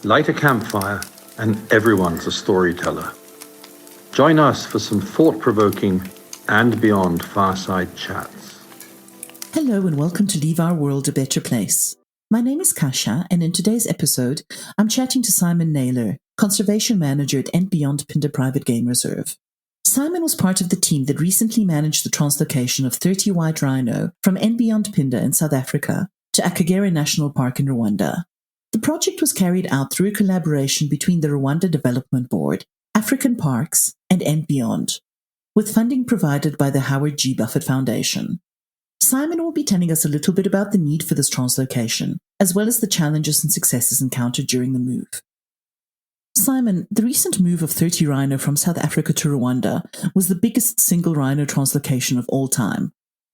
Light a campfire and everyone's a storyteller. Join us for some thought-provoking and beyond fireside chats. Hello and welcome to Leave Our World a Better Place. My name is Kasia, and in today's episode, I'm chatting to Simon Naylor, Conservation Manager at And Beyond Phinda Private Game Reserve. Simon was part of the team that recently managed the translocation of 30 white rhino from And Beyond Phinda in South Africa to Akagera National Park in Rwanda. The project was carried out through a collaboration between the Rwanda Development Board, African Parks, and Beyond, with funding provided by the Howard G. Buffett Foundation. Simon will be telling us a little bit about the need for this translocation, as well as the challenges and successes encountered during the move. Simon, the recent move of 30 rhino from South Africa to Rwanda was the biggest single rhino translocation of all time.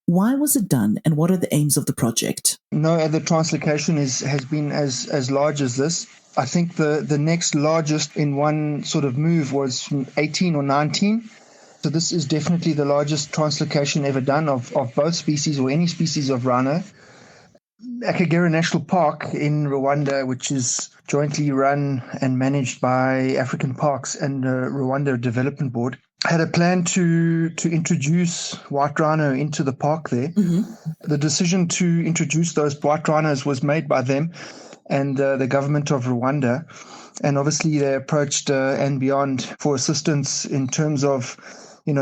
Why was it done, and what are the aims of the project? No other translocation has been as large as this. I think the next largest in one sort of move was from 18 or 19. So this is definitely the largest translocation ever done of both species or any species of rhino. Akagera National Park in Rwanda, which is jointly run and managed by African Parks and the Rwanda Development Board, had a plan to introduce white rhino into the park there. Mm-hmm. The decision to introduce those white rhinos was made by them and the government of Rwanda. And obviously they approached And Beyond for assistance in terms of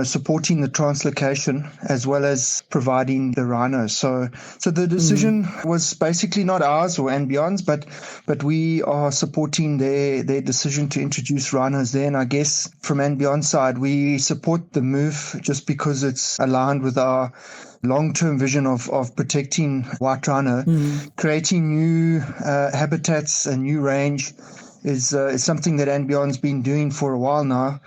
supporting the translocation as well as providing the rhinos. So the decision was basically not ours or And Beyond's, but we are supporting their decision to introduce rhinos there. And I guess from And Beyond's side, we support the move just because it's aligned with our long-term vision of protecting white rhino. Creating new habitats and new range is something that And Beyond's been doing for a while now,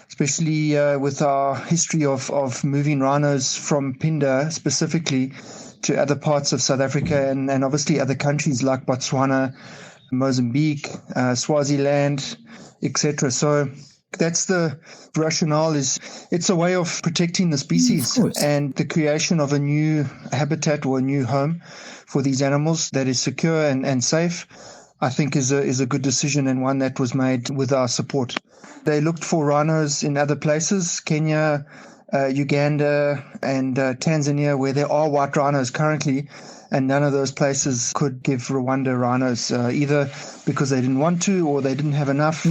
especially with our history of moving rhinos from Phinda specifically to other parts of South Africa and obviously other countries like Botswana, Mozambique, Swaziland, etc. So that's the rationale. It's a way of protecting the species and the creation of a new habitat or a new home for these animals that is secure and safe. I think is a good decision and one that was made with our support. They looked for rhinos in other places, Kenya, Uganda, and Tanzania, where there are white rhinos currently, and none of those places could give Rwanda rhinos, either because they didn't want to or they didn't have enough.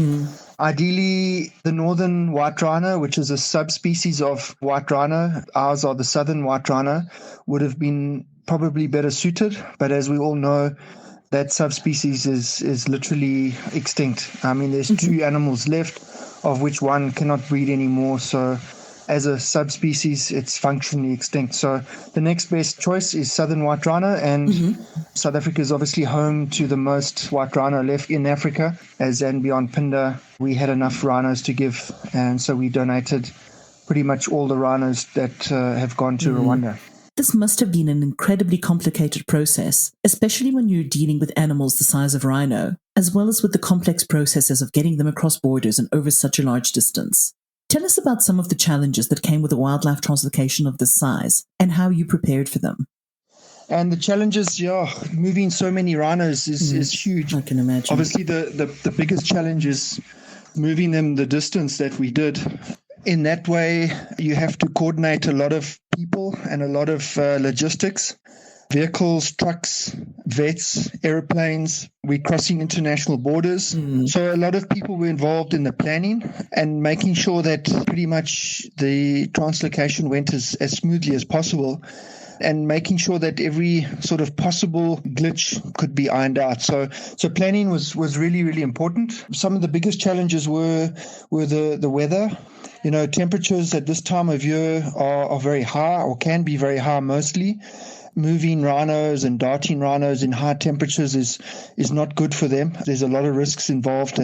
Ideally, the northern white rhino, which is a subspecies of white rhino, ours are the southern white rhino, would have been probably better suited, but as we all know, that subspecies is literally extinct. I mean, there's two animals left, of which one cannot breed anymore. So as a subspecies, it's functionally extinct. So the next best choice is southern white rhino. And South Africa is obviously home to the most white rhino left in Africa. As And Beyond Phinda, we had enough rhinos to give. And so we donated pretty much all the rhinos that have gone to Rwanda. This must have been an incredibly complicated process, especially when you're dealing with animals the size of rhino, as well as with the complex processes of getting them across borders and over such a large distance. Tell us about some of the challenges that came with a wildlife translocation of this size and how you prepared for them. And the challenges, moving so many rhinos is huge. I can imagine. Obviously, the biggest challenge is moving them the distance that we did. In that way, you have to coordinate a lot of people and a lot of logistics, vehicles, trucks, vets, airplanes. We're crossing international borders. So a lot of people were involved in the planning and making sure that pretty much the translocation went as smoothly as possible, and making sure that every sort of possible glitch could be ironed out. So planning was really, really important. Some of the biggest challenges were the weather. Temperatures at this time of year are very high, or can be very high mostly. Moving rhinos and darting rhinos in high temperatures is not good for them. There's a lot of risks involved.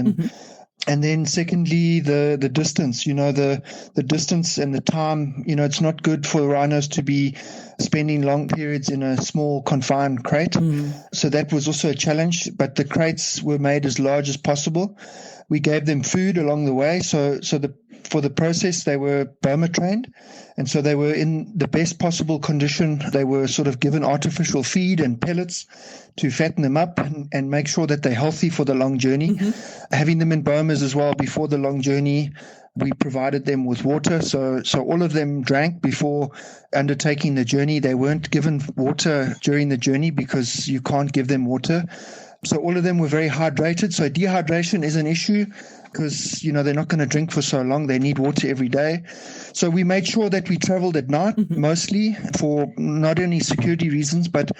And then secondly, the distance, the distance and the time, it's not good for the rhinos to be spending long periods in a small confined crate. So that was also a challenge, but the crates were made as large as possible. We gave them food along the way. For the process, they were Boma trained. And so they were in the best possible condition. They were sort of given artificial feed and pellets to fatten them up and make sure that they're healthy for the long journey. Having them in bomas as well before the long journey, we provided them with water. So all of them drank before undertaking the journey. They weren't given water during the journey because you can't give them water. So all of them were very hydrated. So dehydration is an issue because, they're not going to drink for so long. They need water every day. So we made sure that we traveled at night, mostly for not only security reasons, but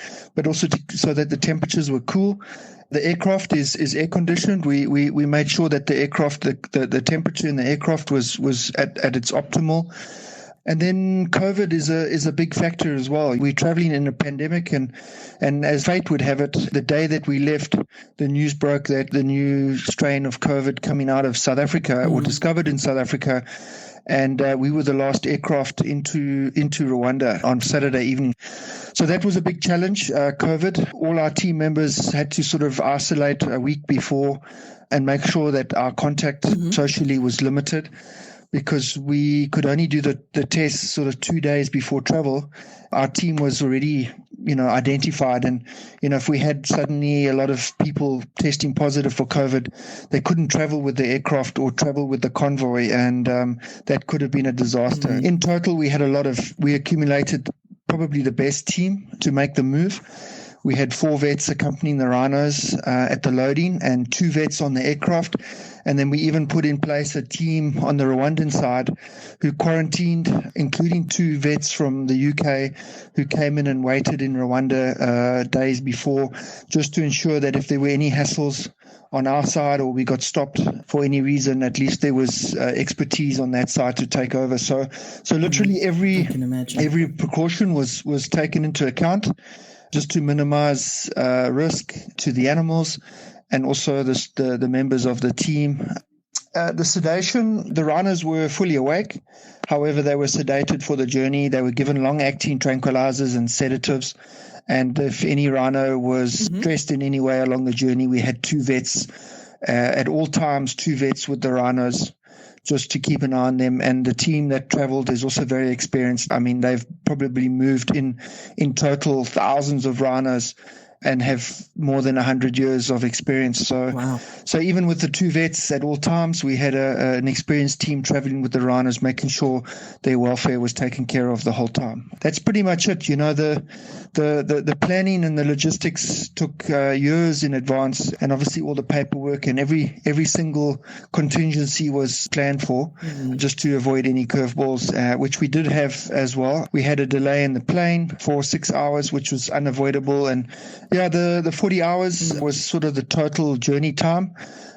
also so that the temperatures were cool. The aircraft is air conditioned. We made sure that the aircraft, the temperature in the aircraft was at its optimal. And then COVID is a big factor as well. We're traveling in a pandemic, and as fate would have it, the day that we left, the news broke that the new strain of COVID coming out of South Africa or discovered in South Africa, and we were the last aircraft into Rwanda on Saturday evening. So that was a big challenge, COVID. All our team members had to sort of isolate a week before and make sure that our contact socially was limited, because we could only do the test sort of 2 days before travel. Our team was already, identified. And, if we had suddenly a lot of people testing positive for COVID, they couldn't travel with the aircraft or travel with the convoy. And that could have been a disaster. In total, we accumulated probably the best team to make the move. We had 4 vets accompanying the rhinos at the loading and 2 vets on the aircraft. And then we even put in place a team on the Rwandan side who quarantined, including 2 vets from the UK who came in and waited in Rwanda days before, just to ensure that if there were any hassles on our side or we got stopped for any reason, at least there was expertise on that side to take over. So literally every precaution was taken into account, just to minimize risk to the animals and also the members of the team. The sedation, the rhinos were fully awake. However, they were sedated for the journey. They were given long-acting tranquilizers and sedatives. And if any rhino was stressed in any way along the journey, we had 2 vets at all times, 2 vets with the rhinos, just to keep an eye on them. And the team that traveled is also very experienced. I mean, they've probably moved in total thousands of rhinos and have more than 100 years of experience. So even with the 2 vets at all times, we had an experienced team traveling with the rhinos, making sure their welfare was taken care of the whole time. That's pretty much it. The planning and the logistics took years in advance, and obviously all the paperwork and every single contingency was planned for, just to avoid any curveballs, which we did have as well. We had a delay in the plane for 6 hours, which was unavoidable. And the 40 hours was sort of the total journey time.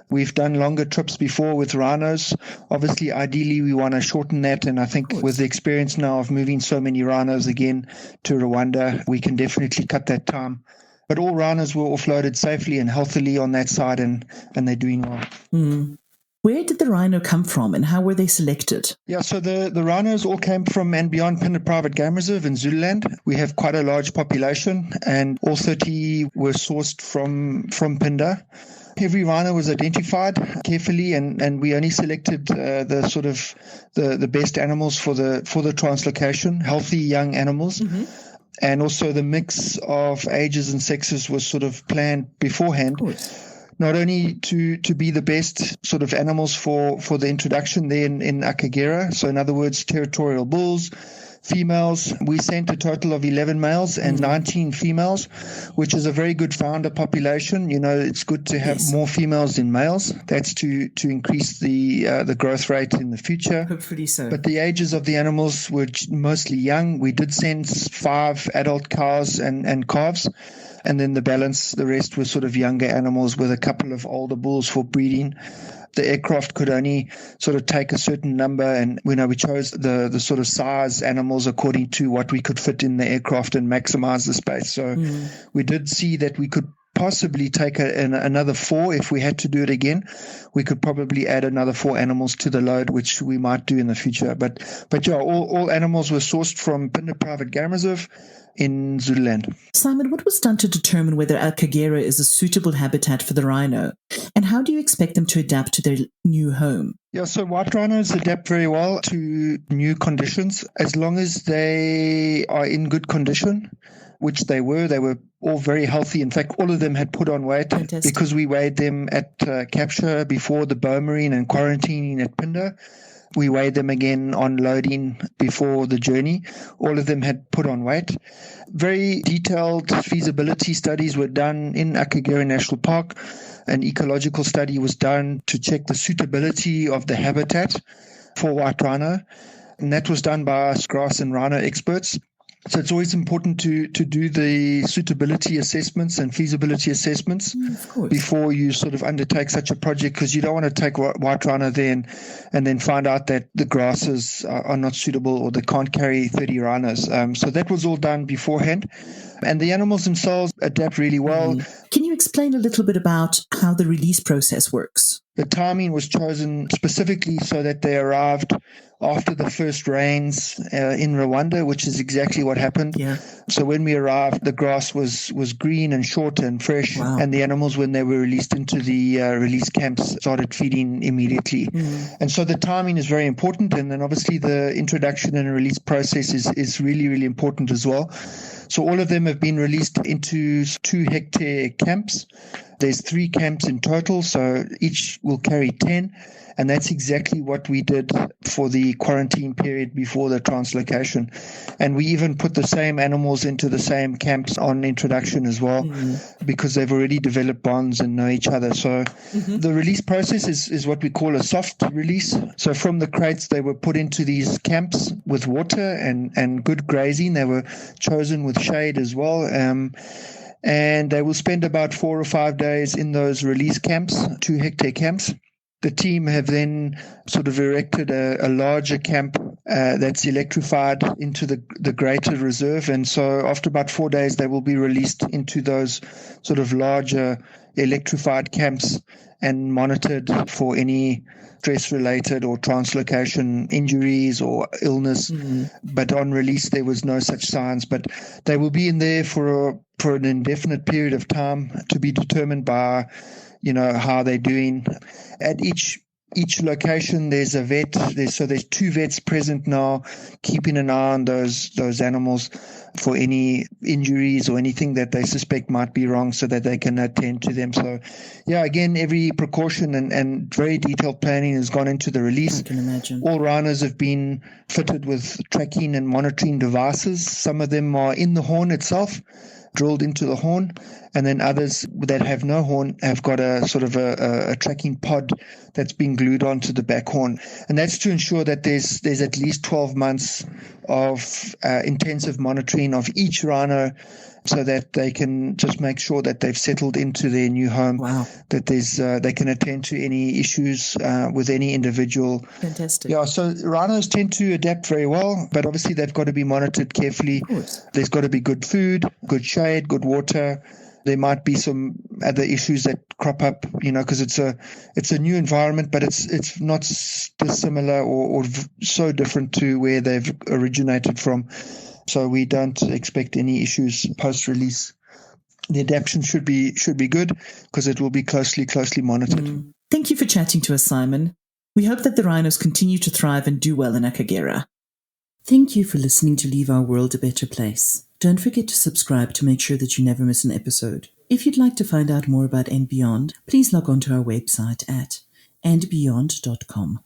We've done longer trips before with rhinos. Obviously, ideally, we want to shorten that. And I think with the experience now of moving so many rhinos again to Rwanda, we can definitely cut that time. But all rhinos were offloaded safely and healthily on that side, and they're doing well. Where did the rhino come from and how were they selected? Yeah, so the rhinos all came from and beyond Pinda Private Game Reserve in Zululand. We have quite a large population, and all 30 were sourced from Pinda. Every rhino was identified carefully, and we only selected the best animals for the translocation, healthy young animals. And also the mix of ages and sexes was sort of planned beforehand. Not only to be the best sort of animals for the introduction there in Akagera, so in other words, territorial bulls, females. We sent a total of 11 males and 19 females, which is a very good founder population. It's good to have more females than males. That's to increase the growth rate in the future. Hopefully so. But the ages of the animals were mostly young. We did send 5 adult cows and calves. And then the rest were sort of younger animals with a couple of older bulls for breeding. The aircraft could only sort of take a certain number, and we chose the sort of size animals according to what we could fit in the aircraft and maximize the space. So we did see that we could possibly take another 4 if we had to do it again. We could probably add another 4 animals to the load, which we might do in the future. But yeah, all animals were sourced from Phinda Private Game Reserve in Zululand. Simon, what was done to determine whether Akagera is a suitable habitat for the rhino? And how do you expect them to adapt to their new home? Yeah, so white rhinos adapt very well to new conditions as long as they are in good condition, which they were. They were all very healthy. In fact, all of them had put on weight. Fantastic. Because we weighed them at capture before the Beaumarine and quarantining at Phinda. We weighed them again on loading before the journey. All of them had put on weight. Very detailed feasibility studies were done in Akagera National Park. An ecological study was done to check the suitability of the habitat for white rhino. And that was done by us grass and rhino experts. So it's always important to do the suitability assessments and feasibility assessments before you sort of undertake such a project, because you don't want to take white rhino there and then find out that the grasses are not suitable or they can't carry 30 rhinos. So that was all done beforehand. And the animals themselves adapt really well. Can you explain a little bit about how the release process works? The timing was chosen specifically so that they arrived after the first rains in Rwanda, which is exactly what happened. Yeah. So when we arrived, the grass was green and short and fresh, and the animals, when they were released into the release camps, started feeding immediately. And so the timing is very important, and then obviously the introduction and release process is really, really important as well. So all of them have been released into 2-hectare camps. There's 3 camps in total, so each will carry 10. And that's exactly what we did for the quarantine period before the translocation. And we even put the same animals into the same camps on introduction as well, because they've already developed bonds and know each other. So the release process is what we call a soft release. So from the crates, they were put into these camps with water and good grazing. They were chosen with shade as well. And they will spend about 4 or 5 days in those release camps, 2-hectare camps. The team have then sort of erected a larger camp that's electrified into the greater reserve. And so after about 4 days, they will be released into those sort of larger electrified camps and monitored for any stress-related or translocation injuries or illness. But on release, there was no such signs. But they will be in there for an indefinite period of time to be determined by how they're doing. At each location, there's a vet. There's 2 vets present now, keeping an eye on those animals for any injuries or anything that they suspect might be wrong, so that they can attend to them. So, yeah, again, every precaution and very detailed planning has gone into the release. I can imagine. All rhinos have been fitted with tracking and monitoring devices. Some of them are in the horn itself, drilled into the horn, and then others that have no horn have got a sort of a tracking pod that's been glued onto the back horn. And that's to ensure that there's at least 12 months of intensive monitoring of each rhino, so that they can just make sure that they've settled into their new home, that they can attend to any issues with any individual. Fantastic. Yeah, so rhinos tend to adapt very well, but obviously they've got to be monitored carefully. Of course. There's got to be good food, good shade, good water. There might be some other issues that crop up, because it's a new environment, but it's not dissimilar or so different to where they've originated from. So we don't expect any issues post-release. The adaptation should be good, because it will be closely monitored. Thank you for chatting to us, Simon. We hope that the rhinos continue to thrive and do well in Akagera. Thank you for listening to Leave Our World a Better Place. Don't forget to subscribe to make sure that you never miss an episode. If you'd like to find out more about And Beyond, please log on to our website at andbeyond.com.